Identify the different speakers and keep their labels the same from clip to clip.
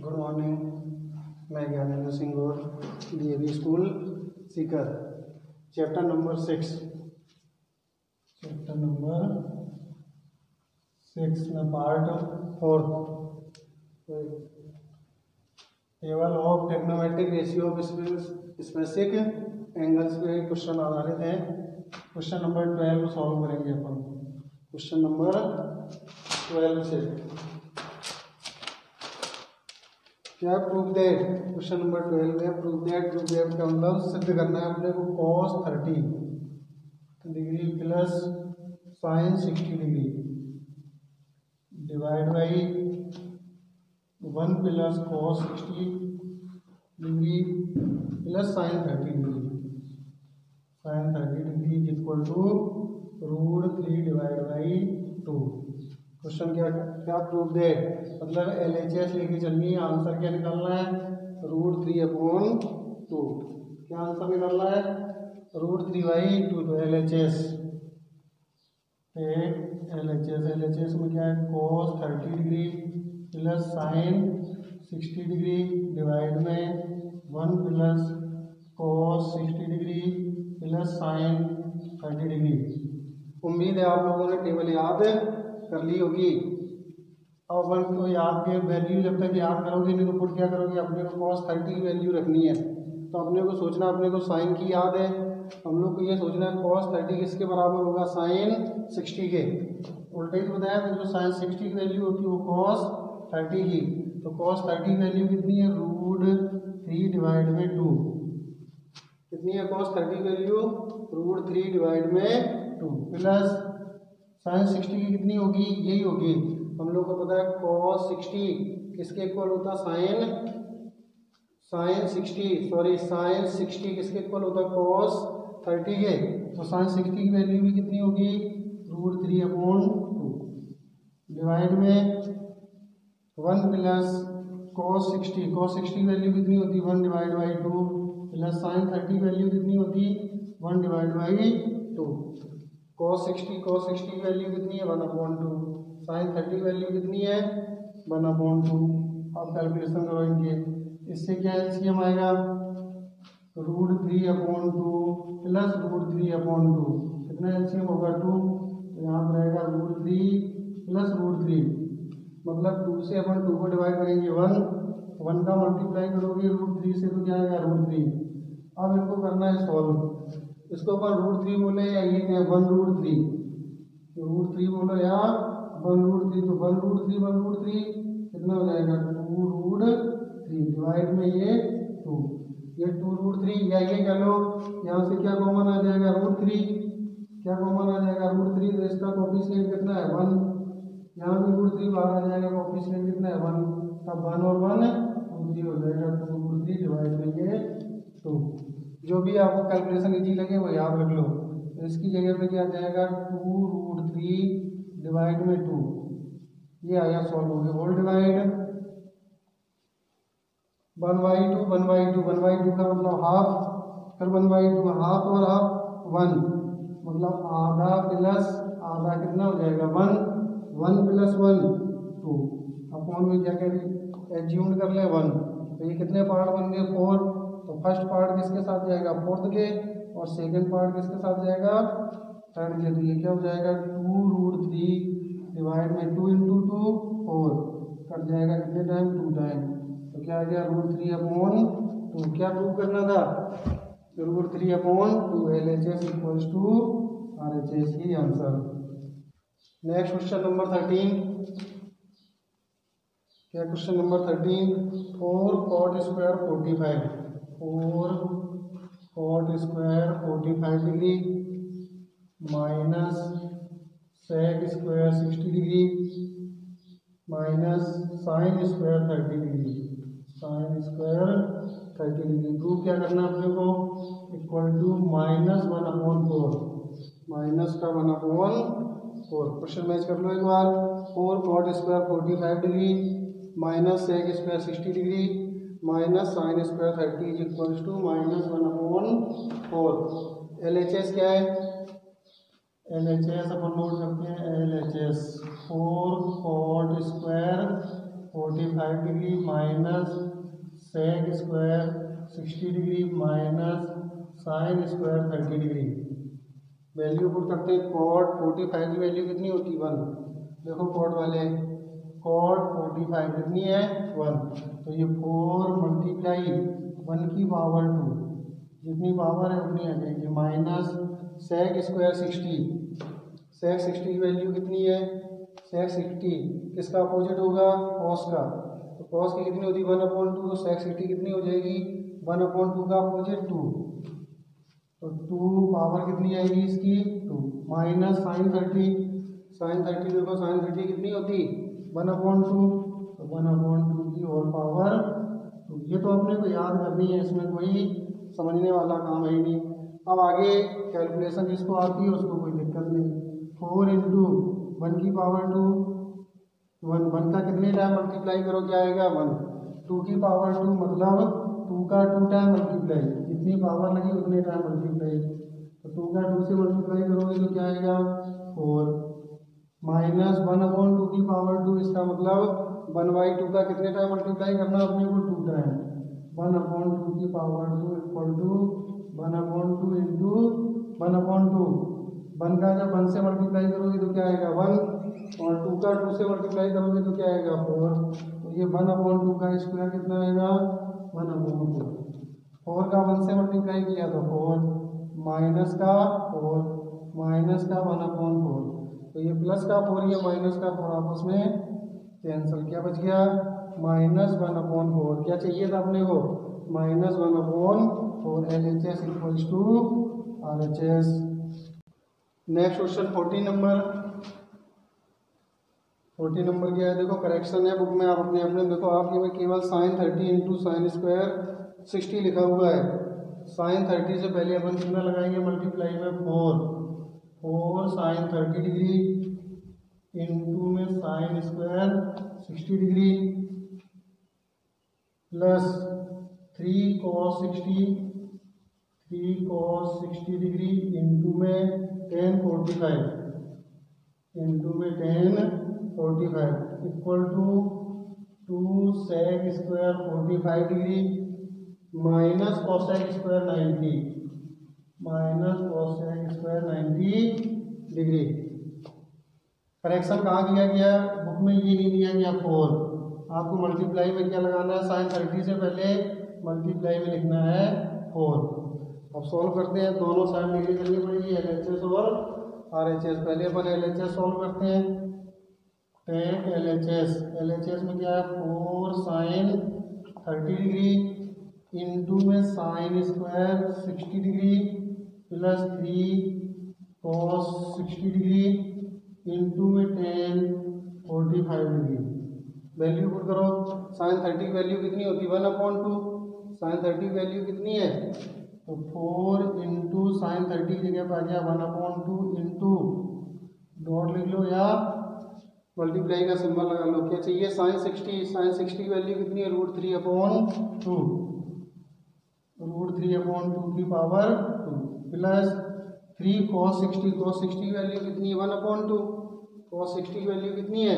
Speaker 1: Good morning. मैं ज्ञानेंद्र सिंह गौर, DAV school Sikar. Chapter number 6 में part 4 table of trigonometric ratio of specific angles पे question आधारित है। क्वेश्चन नंबर 12 सॉल्व करेंगे अपन। क्वेश्चन नंबर 12 से क्या प्रूव दैट, क्वेश्चन नंबर 12 में प्रूव दैट का मतलब सिद्ध करना है अपने को cos 30 degree plus sin 60 degree divide by 1 plus cos 60 degree plus sin 30 degree is equal to √3 divide by 2। Question क्या प्रूव दैट, मतलब LHS लेके चलनी है। आंसर क्या निकालना है, √3/2। क्या आंसर निकालना है, √3/2। तो LHS में क्या है, cos 30 degree plus sin 60 degree divide में 1 plus cos 60 degree plus sin 30 degree. उम्मीद है आप लोगों ने टेबल याद कर ली होगी। अब अपन को याद के वैल्यू जब तक याद करोगे नहीं तो पुट क्या करोगे, अपने को cos 30 की वैल्यू रखनी है। तो अपने को सोचना, अपने को साइन की याद है, हम लोग को ये सोचना है cos 30 किसके बराबर होगा, sin 60 के। उल्टे ही बताया तो जो sin 60 की वैल्यू होती है वो cos 30 की। तो cos 30 की वैल्यू कितनी है, √3 डिवाइड में 2। कितनी है cos 30 की वैल्यू, √3 डिवाइड में 2 प्लस sin 60 की कितनी होगी, यही होगी। हम लोग को पता है cos 60 किसके इक्वल होता है, sin 60 किसके इक्वल होता है, cos 30 के। तो sin 60 की वैल्यू भी कितनी होगी, √3/2 डिवाइड में 1 प्लस cos 60 की वैल्यू कितनी होती है, 1 डिवाइड बाई 2 प्लस sin 30 की वैल्यू कितनी होती है, 1 डिवाइड बाई 2। cos 60 की वैल्यू कितनी है, 1/2। sin 30 की वैल्यू कितनी है, 1/2। अब कैलकुलेशन करो इनके, इससे क्या एलसीएम आएगा, √3/2 प्लस √3/2 कितना एलसीएम होगा, 2। तो यहाँ पर रहेगा √3 प्लस √3, मतलब 2 से अपन 2 को डिवाइड करेंगे 1 का मल्टीप्लाई करोगे √3 से तो क्या आएगा, √3। अब इनको करना है सॉल्व। इसको अपन √3 बोले या ये क्या, 1√3 बोलो या 1√3। तो 1√3 कितना हो जाएगा, 2√3 डिवाइड में ये 2, ये 2√3 या ये कह लो, यहाँ से क्या कॉमन आ जाएगा, √3। क्या कॉमन आ जाएगा, √3। तो इसका कोफिशिएंट कितना है, 1। यहाँ भी √3 बाहर आ जाएगा, कोफिशिएंट कितना है, 1। तब 1 और 1 √3 हो जाएगा, 2√3 डिवाइड में ये 2। जो भी आपको कैलकुलेशन इजी लगे वो याद रख लो। तो इसकी जगह पे क्या जाएगा, 2√3 डिवाइड में 2, ये आया सॉल्व हो गया। होल डिवाइड 1/2 का मतलब हाफ, फिर 1/2 हाफ और हाफ 1, मतलब आधा प्लस आधा कितना हो जाएगा, 1 प्लस 1 2। अपॉन में क्या करें, एज्यूम कर ले 1। तो ये कितने पार्ट बन गए, 4। तो फर्स्ट पार्ट किसके साथ जाएगा, 4th के, और सेकंड पार्ट किसके साथ जाएगा, 3rd के। तो ये क्या हो जाएगा, 2√3 डिवाइड में 2 × 2 4 कट जाएगा कितने टाइम, 2 टाइम। तो क्या आ गया, √3/2। क्या प्रूव करना था, √3/2। LHS इक्वल्स टू RHS ही आंसर। Next question number 13। क्या question number 13, 4 cot square 45 degree minus sec square 60 degree minus sin square 30 degree. Prove क्या करना है अपने को, इक्वल टू -1/4, माइनस का 1/4। क्वेश्चन मैच कर लो एक बार। 4 cot square 45 degree minus sec square 60 degree minus sin square 30 is equals to -1/4। LHS क्या है, LHS अपन नोट करते हैं, LHS 4 cot square 45 degree minus sec square 60 degree minus sine square 30 degree. Value put करते हैं। कॉट 45 की value कितनी होती है 1। देखो कॉट वाले, कॉट 45 कितनी है 1, तो ये 4 मल्टीप्लाई 1 की पावर 2, जितनी पावर है उतनी आ जाएगी, माइनस सेक स्क्वायर 60, सेक 60 की वैल्यू कितनी है, सेक 60 किसका अपोजिट होगा, कॉस का, तो कॉस की कितनी होती है 1/2, तो सेक 60 कितनी हो जाएगी 1/2 का अपोजिट 2, तो 2 पावर कितनी आएगी इसकी 2, माइनस साइन 30, साइन 30 देखो साइन 30 कितनी होती 1/2, तो 1/2 की होल पावर 2। ये तो अपने को याद करनी है, इसमें कोई समझने वाला काम है ही नहीं। अब आगे कैलकुलेशन जिसको आती है उसको कोई दिक्कत नहीं। 4 इंटू 1 की पावर 2, 1 का कितने टाइम मल्टीप्लाई करो क्या आएगा 1, 2 की पावर 2 मतलब 2 का 2 टाइम मल्टीप्लाई, जितनी पावर लगी उतने टाइम मल्टीप्लाई, तो 2 का 2 से मल्टीप्लाई करोगे तो क्या आएगा 4, माइनस 1/2 की पावर 2, इसका मतलब 1/2 का कितने टाइम मल्टीप्लाई करना अपने को 2 टाइम, 1/2 की पावर 2 इक्वल टू 1/2 इंटू 1/2, 1 का जब 1 से मल्टीप्लाई करोगे तो क्या आएगा 1, और 2 का 2 से मल्टीप्लाई करोगे तो क्या आएगा 4, तो ये 1/2 का स्क्वायर कितना आएगा 1/2, 4 का 1 से मल्टीप्लाई किया तो 4, माइनस का 4, माइनस का 1/4, तो ये प्लस का 4 या माइनस का 4 आपस में कैंसिल, क्या बच गया माइनस 1/4, क्या चाहिए था अपने को minus 1/4, LHS equals to RHS। Next question 40 number क्या है, देखो करेक्शन है बुक में, आप अपने देखो आप ये केवल साइन 30 इंटू साइन स्क्वायर 60 लिखा हुआ है, साइन 30 से पहले अपन कितना लगाएंगे मल्टीप्लाई में 4 साइन 30 डिग्री इंटू में sine square 60 degree plus 3 cos 60 degree into में 10 45 equal to 2 sec square 45 degree minus cosec square 90 degree. Correction कहाँ किया गया, बुक में ये नहीं दिया गया 4, आपको मल्टीप्लाई में क्या लगाना है, साइन 30 से पहले मल्टीप्लाई में लिखना है 4। अब सॉल्व करते हैं, दोनों साइड नीचे करनी पड़ेगी LHS और RHS। पहले अपन LHS सॉल्व करते हैं, टेक LHS में क्या है 4 साइन 30 डिग्री इंटू में sine square 60 degree plus 3 cos 60 degree into में 10 45 डिग्री। वैल्यू पुट करो, साइन 30 की वैल्यू कितनी होती है 1/2, साइन 30 की वैल्यू कितनी है, तो 4 इंटू साइन 30 की जगह पर आ गया 1/2 इंटू डॉट लिख लो या मल्टीप्लाई का सिंबल लगा लो, क्या चाहिए साइन 60 की वैल्यू कितनी है √3/2, √3/2 की पावर 2 प्लस 3 cos 60 की वैल्यू कितनी है 1/2, cos 60 की वैल्यू कितनी है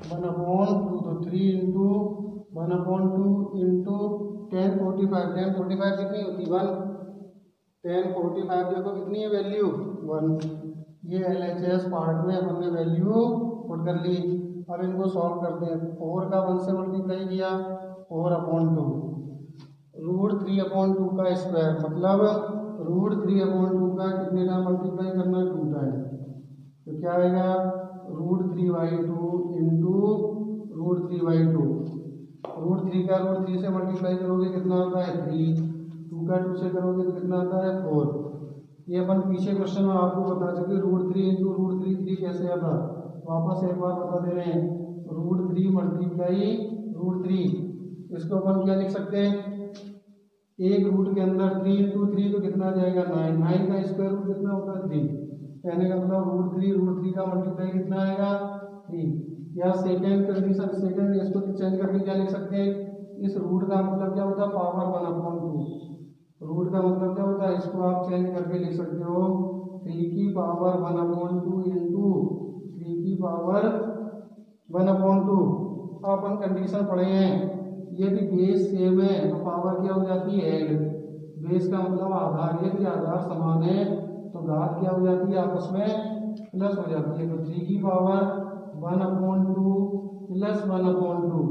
Speaker 1: 1/2, तो 3 इंटू 1/2 इंटू 10 45 कितनी होती 1, 10 45 देखो कितनी है वैल्यू 1। ये LHS पार्ट में अपन ने वैल्यू पुट कर ली। अब इनको सॉल्व करते हैं, 4 का 1 से मल्टीप्लाई किया 4/2, √3/2 का स्क्वायर मतलब √3/2 का कितने टाइम मल्टीप्लाई करना 2 टाइम, तो क्या आएगा √3/2 इंटू √3/2, √3 का √3 से मल्टीप्लाई करोगे कितना आता है 3, 2 का 2 से करोगे तो कितना आता है 4। ये अपन पीछे क्वेश्चन में आपको बता चुके √3 इंटू √3 कैसे आता, वापस एक बार बता दे रहे हैं, √3 मल्टीप्लाई √3, इसको अपन क्या लिख सकते हैं, एक रूट के अंदर 3 इंटू 3 तो कितना आ जाएगा 9, 9 का स्क्वायर रूट कितना होता है 3, कहने का मतलब √3 का मल्टीप्लाई कितना आएगा 3। या सेकेंड कंडीशन, सेकेंड इसको चेंज करके क्या लिख सकते हैं, इस रूट का मतलब क्या होता है पावर 1/2, रूट का मतलब क्या होता है, इसको आप चेंज करके लिख सकते हो 3 की पावर 1/2 इंटू 3 की पावर 1/2, अपन कंडीशन पढ़े हैं, यदि बेस सेम है तो पावर क्या हो जाती है ऐड। बेस का मतलब आधार, यदि आधार समान है तो घात क्या हो जाती है आपस में प्लस हो जाती है। तो 3 की पावर 1/2 प्लस 1/2,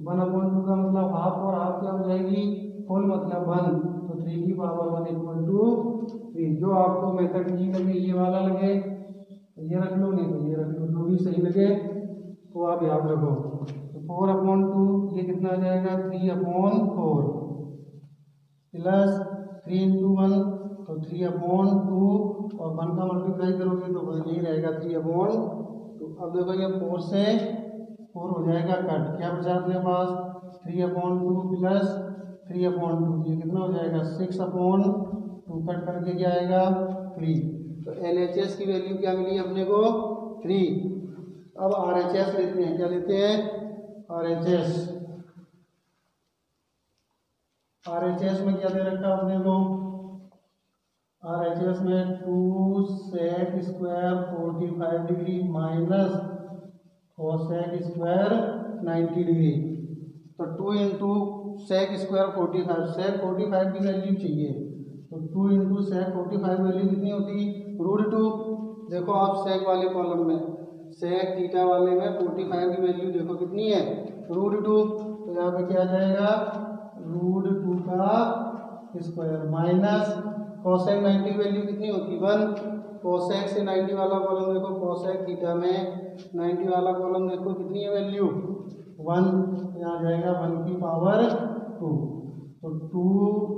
Speaker 1: 1/2 का मतलब हाफ और हाफ क्या हो जाएगी फुल मतलब 1, तो 3 की पावर 1 = 3। जो आपको मेथड ठीक लगे, ये वाला लगे ये रख लो, नहीं तो ये रख लो, जो भी सही लगे तो आप याद रखो। तो 4/2 ये कितना आ जाएगा 3/4 प्लस 3 × 1 तो 3/2 और 1 का मल्टीप्लाई करोगे तो 1 ही रहेगा 3/2। अब देखो ये 4 से 4 हो जाएगा कट, क्या बचा अपने पास 3/2 प्लस 3/2, ये कितना हो जाएगा 6/2, कट करके क्या आएगा 3। तो LHS की वैल्यू क्या मिली अपने को 3। अब RHS लेते हैं, क्या लेते हैं RHS। RHS में क्या दे रखा है अपने को, RHS में 2 sec square 45 degree minus cosec square 90 degree. तो 2 × sec स्क्वायर 45, sec 45 की वैल्यू चाहिए, तो 2 × sec 45 वैल्यू कितनी होती √2। देखो आप sec वाले कॉलम में, sec थीटा वाले में 45 की वैल्यू देखो कितनी है √2, तो यहाँ पे क्या आ जाएगा √2 का स्क्वायर माइनस cosec 90 की वैल्यू कितनी होती 1। cosec से 90 वाला कॉलम देखो, cosec थीटा में 90 वाला कॉलम देखो कितनी है वैल्यू 1, यहाँ आ जाएगा 1 की पावर 2। तो 2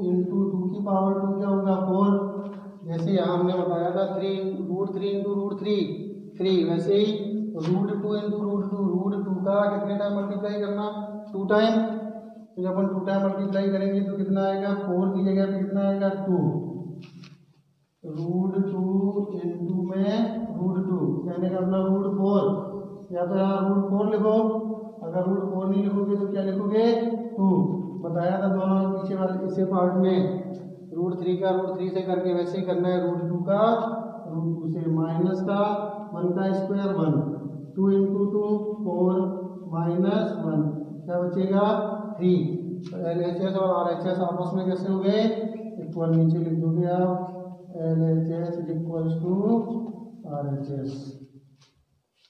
Speaker 1: × 2 की पावर 2 क्या होगा 4, जैसे यहाँ हमने बताया था 3 × 3, वैसे ही √2 × √2 का कितने टाइम मल्टीप्लाई करना 2 टाइम। तो जब अपन 2 टाइम मल्टीप्लाई करेंगे तो कितना आएगा 4 की जगह पे कितना आएगा 2, √2 × में √2 कहने का मतलब √4, या तो यहाँ √4 लिखो, अगर √4 नहीं लिखोगे तो क्या लिखोगे 2। बताया था दोनों पीछे वाले इसे पार्ट में √3 का √3 से करके वैसे ही करना है, √2 का √2 से माइनस का 1 का स्क्वायर 1, 2 × 2 4 माइनस 1 क्या बचेगा 3। तो LHS और RHS आपस में कैसे हो गए इक्वल, नीचे लिख दोगे आप LHS = RHS।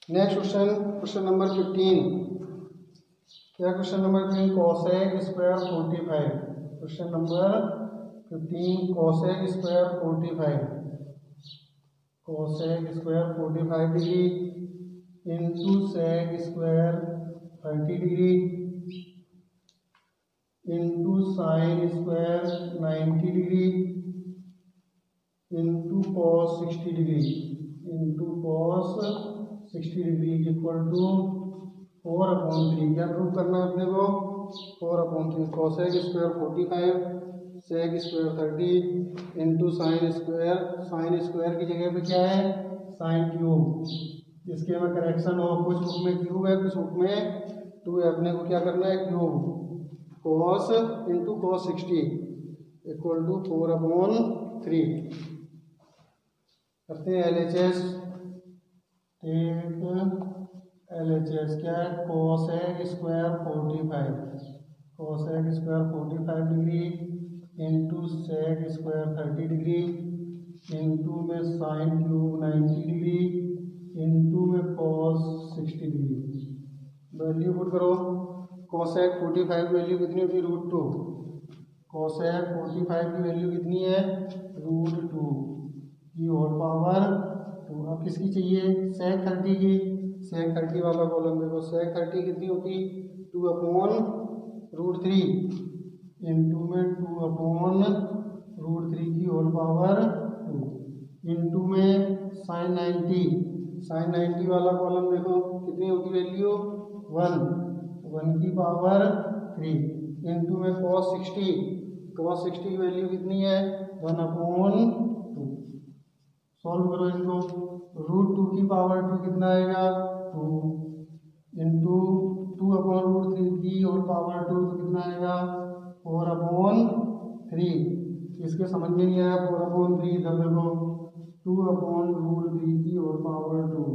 Speaker 1: Next question number 15। क्या question number 15 cosec square 45। Question number 15 cosec square 45, cosec square 45 degree into sec square 30 degree into sin square 90 degree into cos 60 degree equal to 4/3। क्या प्रूव करना है अपने को 4/3। cosec स्क्वायर 45 sec स्क्वायर 30 इंटू sin square की जगह पे क्या है sin क्यूब। इसके में करेक्शन हो, कुछ बुक में क्यूब है कुछ बुक में 2 है, अपने को क्या करना है cube. cos into cos 60 equal to 4/3। करते हैं LHS। LHS क्या है cosec square 45 degree into sec square 30 degree into में sin क्यूब 90 डिग्री इंटू में cos 60 डिग्री। वैल्यू पुट करो, cosec 45 वैल्यू कितनी होती √2, cosec 45 की वैल्यू कितनी है √2 की होल पावर 2। अब किसकी चाहिए sec 30 की, sec 30 वाला कॉलम देखो, sec 30 कितनी होती 2/√3 इंटू में 2/√3 की होल पावर 2 इंटू में sin 90 वाला कॉलम देखो कितनी होगी वैल्यू 1 की पावर 3 इंटू में cos 60 की वैल्यू कितनी है 1/2। सॉल्व करो इनको, √2 की पावर 2 कितना आएगा 2 इंटू 2/√3 की होल पावर 2 तो कितना आएगा 4/3। इसके समझ में नहीं आया 4/3, इधर देखो 2/√3 की होल पावर 2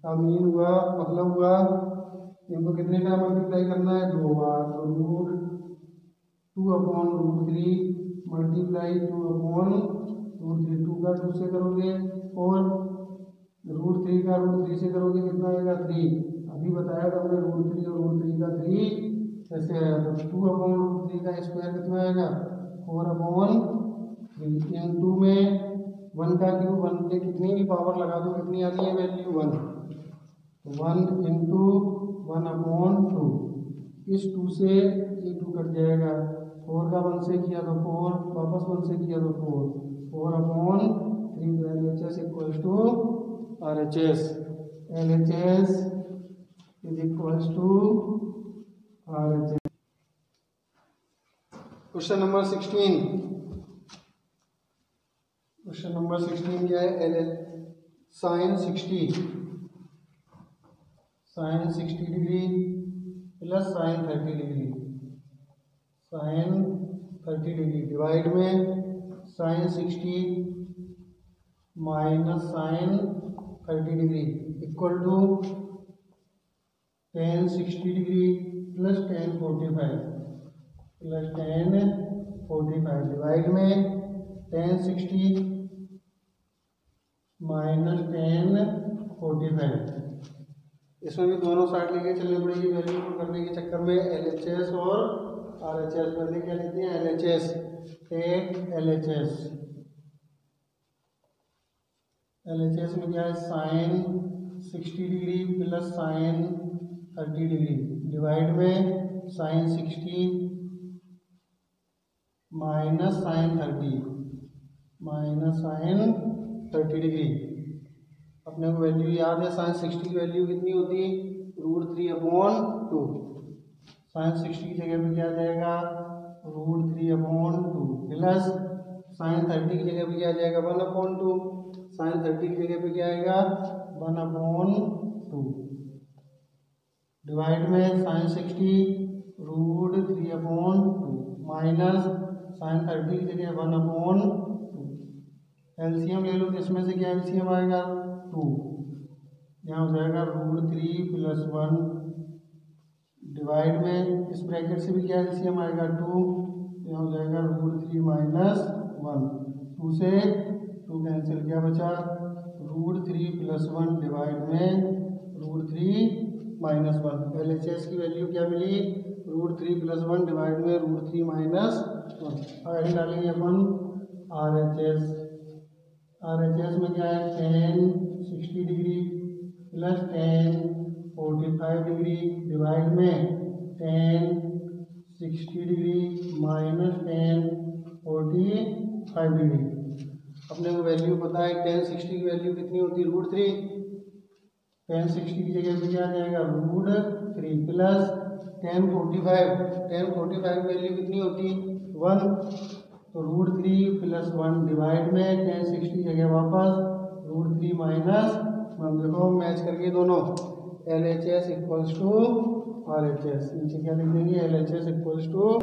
Speaker 1: का मीन हुआ मतलब हुआ इनको कितने टाइम मल्टीप्लाई करना है? 2 बार। तो रूट 2/√3 मल्टीप्लाई 2/√3, 2 का 2 से करोगे और √3 का √3 से करोगे कितना आएगा? 3। अभी बताया था हमने √3 और √3 का 3 कैसे आया। तो 2/√3 का स्क्वायर कितना आएगा? 4/3। इन 2 में 1 का क्यूब, 1 पे कितनी भी पावर लगा दो कितनी आती है वैल्यू? 1। तो 1 इंटू 1/2। इस 2 से ये 2 कट जाएगा। 4 का 1 से किया तो 4, वापस 1 से किया तो 4/3। LHS equals to RHS। LHS is equals to RHS। Question number 16। Question number 16 क्या है? Sine 60 degree plus sine 30 degree. Sine 30 degree divide में sine 60 minus sine 30 degree equal to tan 60 degree plus tan 45 divide में tan 60 minus tan 45। इसमें भी दोनों side लेके चलनी पड़ेगी वैल्यू को करने के चक्कर में। LHS और RHS पहले क्या लेते हैं? LHS। Take LHS। LHS में क्या है? Sine 60 degree plus sine 30 degree divide में साइन 60 माइनस साइन 30 डिग्री। अपने को वैल्यू याद है, साइन 60 की वैल्यू कितनी होती है? √3/2। साइन 60 की जगह पे क्या आ जाएगा? √3/2 प्लस साइन 30 की जगह पे क्या आ जाएगा? 1/2। साइन 30 की जगह पे क्या आएगा? 1/2 डिवाइड में साइन 60 √3/2 माइनस साइन 30 की जगह 1/2। एलसीएम ले लो तो इसमें से क्या एलसीएम आएगा? 2। यहाँ हो जाएगा √3 + 1 डिवाइड में इस ब्रैकेट से भी क्या एलसीएम आएगा? 2। यहाँ हो जाएगा √3 - 1। 2 से 2 कैंसिल, क्या बचा? √3 + 1 डिवाइड में √3 - 1। LHS की वैल्यू क्या मिली? √3 + 1 डिवाइड में √3 - 1। आगे डालेंगे अपन RHS में क्या है? Tan 60 degree plus tan 45 degree divide में tan 60 degree minus tan 45 degree. अपने को वैल्यू पता है, टेन 60 की वैल्यू कितनी होती है? √3। टेन 60 की जगह पे क्या आ जाएगा? √3 प्लस टेन 45 की वैल्यू कितनी होती? 1। तो √3 + 1 डिवाइड में टेन 60 की जगह वापस √3 - 1। देखो मैच करके दोनों, LHS इक्वल्स टू RHS। नीचे क्या लिख देंगे? LHS equals to.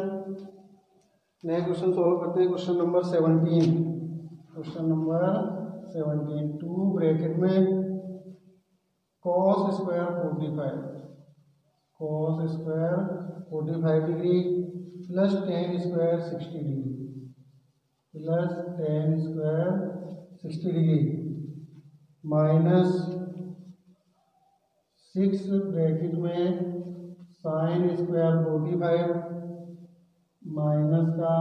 Speaker 1: नया क्वेश्चन सॉल्व करते हैं। Question number 17। Question number 17 2 bracket में cos square 45 degree plus ten square 60 degree plus ten square 60 degree minus 6 bracket में साइन स्क्वायर 45 माइनस का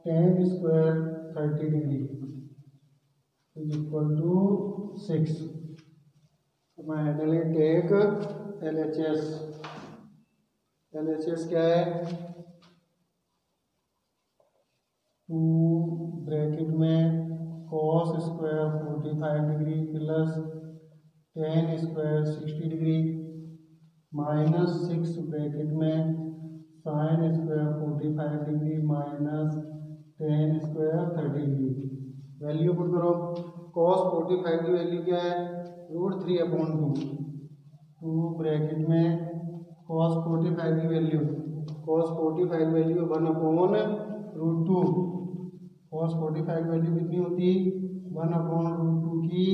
Speaker 1: tan square 30 degree is equal to 6। मैं heading take LHS। LHS क्या है? 2 bracket में cos square 45 degree plus ten square 60 degree minus 6 bracket में sine square 45 degree minus ten square 30 degree. Value put करो। cos 45 की value क्या है? √3/2। 2 bracket में cos 45 की वैल्यू 1/√2। cos 45 वैल्यू कितनी होती? 1/√2 की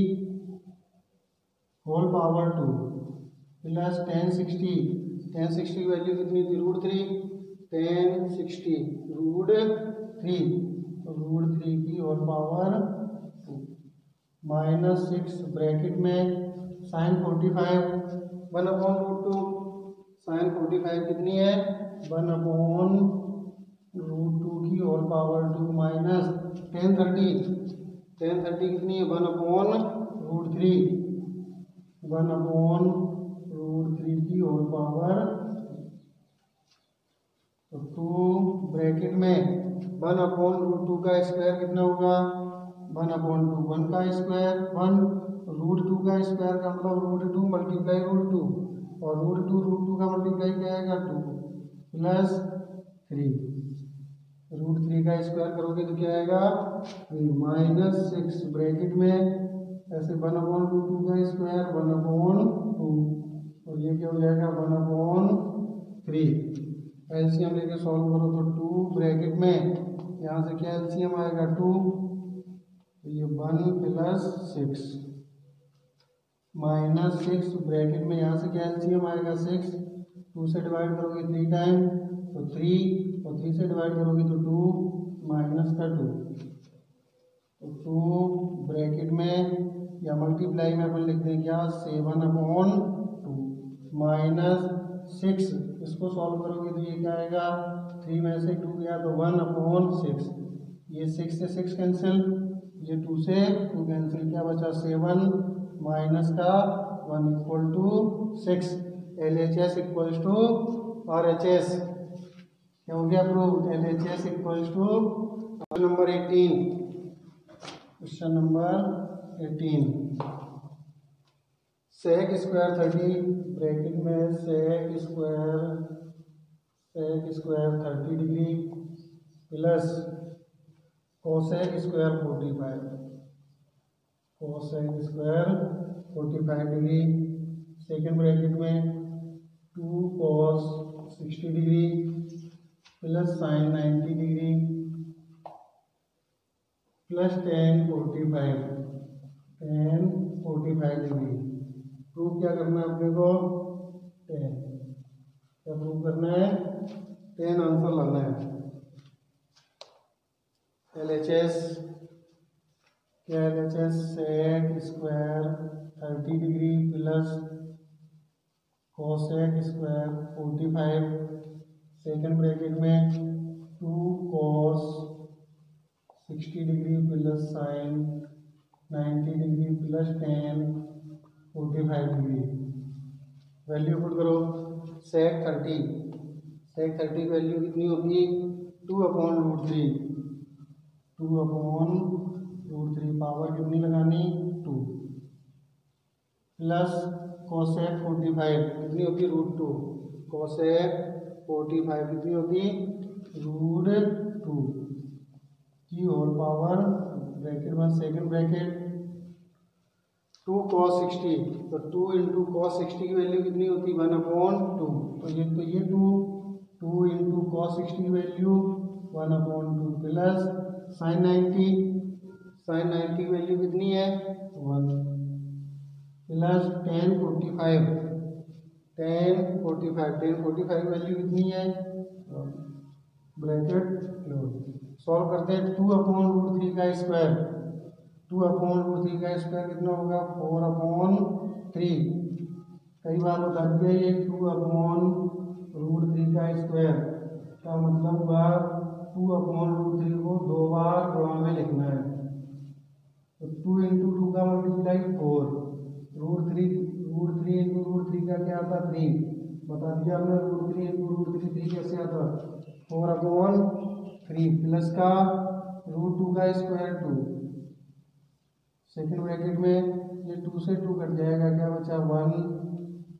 Speaker 1: whole power 2 plus tan 60 tan 60 की वैल्यू कितनी थी √3, टेन 60 √3, √3 की और पावर 2 -6 ब्रैकेट में साइन 45 1/√2, साइन 45 कितनी है 1/√2 की और पावर 2 माइनस टेन 30 कितनी है 1/√3, 1/√3 की और पावर 2 ब्रैकेट में 1/√2 का स्क्वायर कितना होगा 1/2 1 का स्क्वायर 1 √2 का स्क्वायर का मतलब √2 मल्टीप्लाई √2 और √2 का मल्टीप्लाई क्या आएगा 2 प्लस 3, √3 का स्क्वायर करोगे तो क्या आएगा -6 ब्रैकेट में ऐसे 1/√2 का स्क्वायर 1/2 और ये क्या हो जाएगा 1/3। एलसीएम लेके सॉल्व करो तो 2 ब्रैकेट में यहाँ से क्या एलसीएम आएगा 2, तो ये 1 + 6 -6 ब्रैकेट में यहाँ से क्या एलसीएम आएगा 6, 2 से डिवाइड करोगे 3 टाइम तो 3 और 3 से डिवाइड करोगे तो 2 माइनस का 2, तो 2 ब्रैकेट में या मल्टीप्लाई में अपन लिखते हैं क्या 7/2 -6, इसको सॉल्व करोगे तो ये क्या आएगा 3 में से 2 गया तो 1/6, ये 6 से 6 कैंसिल, ये 2 से 2 कैंसिल, क्या बचा 7 माइनस का 1 = 6। LHS = RHS क्या हो गया prove LHS = number 18, question number 18 sec square 30 bracket में sec square 30 degree plus cosec square 45, cosec square 45 degree, second bracket में 2 cos 60 degree plus sign 90 degree plus tan 45 degree. Prove क्या करना है अपने को tan, क्या प्रूव करना है tan आंसर लाना है। LHS क्या LHS sec square 30 degree plus cosec square 45, second bracket में 2 cos 60 degree plus sign 90 degree plus tan 45 degree. Value put करो sec 30 की वैल्यू कितनी होगी 2/√3, 2/√3 पावर कितनी लगानी 2 प्लस cosec 45 कितनी होगी √2, cosec 45 कितनी होगी √2 की और पावर ब्रैकेट में सेकेंड ब्रैकेट 2 cos 60, तो 2 × cos 60 की वैल्यू कितनी होती 1/2, तो ये 2 × cos 60 की वैल्यू 1/2 प्लस साइन 90 की वैल्यू कितनी है 1 प्लस tan 45 की वैल्यू कितनी है ब्रैकेट क्लोज। सॉल्व करते हैं 2/√3 का स्क्वायर, 2/√3 का स्क्वायर कितना होगा 4/3, कई बार बता दिया ये 2/√3 का स्क्वायर का मतलब हुआ 2/√3 को 2 बार गुणा में लिखना है, तो 2 × 2 का मल्टीप्लाई 4, √3 × √3 का क्या आता 3, बता दिया हमने √3 × √3 कैसे आता 4/3 प्लस का √2 का स्क्वायर 2, सेकेंड ब्रैकेट में ये 2 से 2 कट जाएगा, क्या बचा 1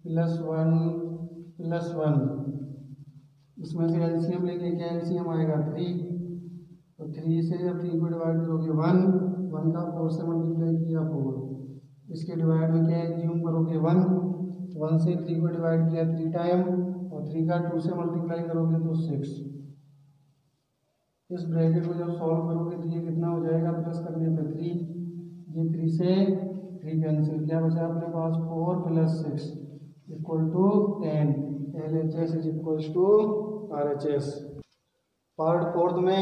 Speaker 1: + 1 इसमें से एलसीएम लेके क्या एलसीएम आएगा 3, तो 3 से जब 3 को डिवाइड करोगे 1 का 4 से मल्टीप्लाई किया 4, इसके डिवाइड में क्या एज्यूम करोगे 1 से 3 को डिवाइड किया 3 टाइम और 3 का 2 से मल्टीप्लाई करोगे तो 6। इस ब्रैकेट को जब सॉल्व करोगे तो ये कितना हो जाएगा प्लस करने पे 3, ये 3 से 3 कैंसिल, क्या बचा अपने पास 4 + 6 = 10। LHS is equals to RHS। Part fourth में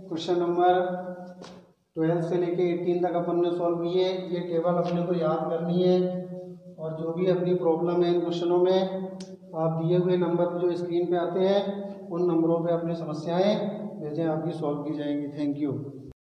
Speaker 1: क्वेश्चन नंबर 12 से लेके 18 तक अपन ने सॉल्व किए। ये टेबल अपने को याद करनी है और जो भी अपनी प्रॉब्लम है इन क्वेश्चनों में आप दिए हुए नंबर जो स्क्रीन पे आते हैं उन नंबरों पे अपनी समस्याएं भेजें, आपकी सॉल्व की जाएंगी। Thank you.